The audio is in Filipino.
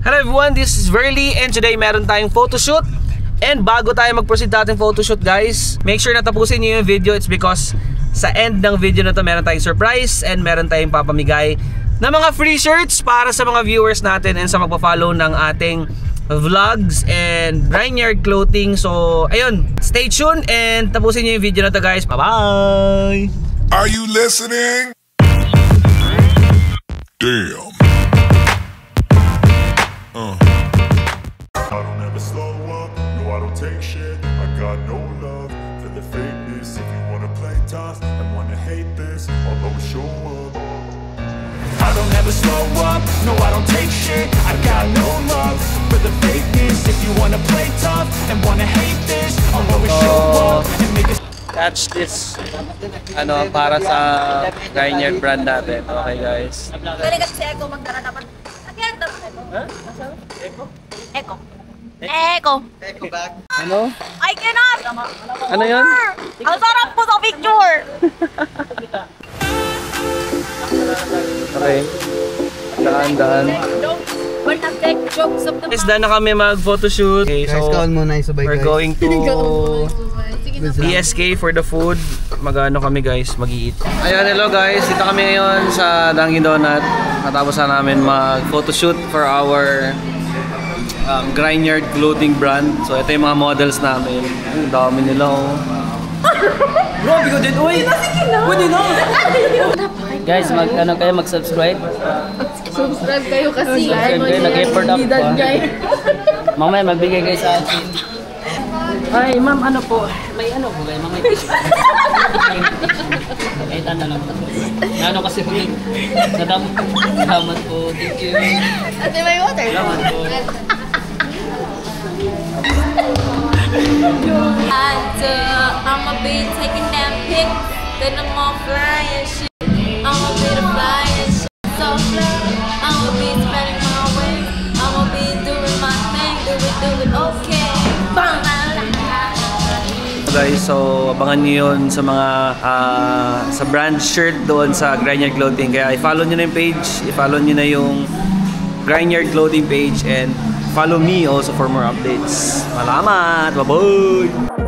Hello everyone, this is Verly and today meron tayong photoshoot. And bago tayo mag-proceed sa ating photoshoot guys, make sure na tapusin nyo yung video. It's because sa end ng video na to meron tayong surprise and meron tayong papamigay na mga free shirts para sa mga viewers natin and sa magpa-follow ng ating vlogs and Grindr clothing. So ayun, stay tuned and tapusin nyo yung video na to guys. Bye-bye! Are you listening? Damn. I don't ever slow up, no I don't take shit. I got no love for the fakeness. If you wanna play tough and wanna hate this, I'll always show up. I don't ever slow up, no I don't take shit. I got no love for the fakeness. If you wanna play tough and wanna hate this, I'll always show up and make it. Catch this para sa Grindr brand natin. Okay guys. Pwede kasi si Eko magdala dapat. Nagyan dapat Eko. Eko? Eko. Eko. Eco bag. Ano? I cannot! Ano yun? Ang sarap po sa picture! Okay. Daan. We're not take jokes of the Guys, daan na kami mag-photoshoot. Okay, so we're going to PSK for the food. Mag-ano kami guys, mag-i-eat. Ayan, hello guys. Dito kami ngayon sa Dunkin' Donut. Matapos na namin mag-photoshoot for our Grindr clothing brand. So ito yung mga models namin. Ang dami nila oh. Bro, bigo din. Uy! Pwede na! Guys, mag-subscribe. Subscribe kayo kasi. Subscribe kayo, nag-effort up pa. Mamaya magbigay kayo sa atin. Ay, ma'am, ano po? May ano po kayo? Mamaya kahit ano lang. Ano kasi po yun? Salamat po. Thank you. Ate, may water. Salamat po. I'ma be taking that pic, then I'm all flying shit. I'ma be the flyest shit, so fly. I'ma be spending my way. I'ma be doing my thing, do it, okay. Bang! Guys, so abangan nyo yun sa mga sa brand shirt doon sa Grindr clothing. Kaya i-follow nyo na yung page, i-follow nyo na yung Grindr clothing page and follow me also for more updates. Salamat! Bye-bye!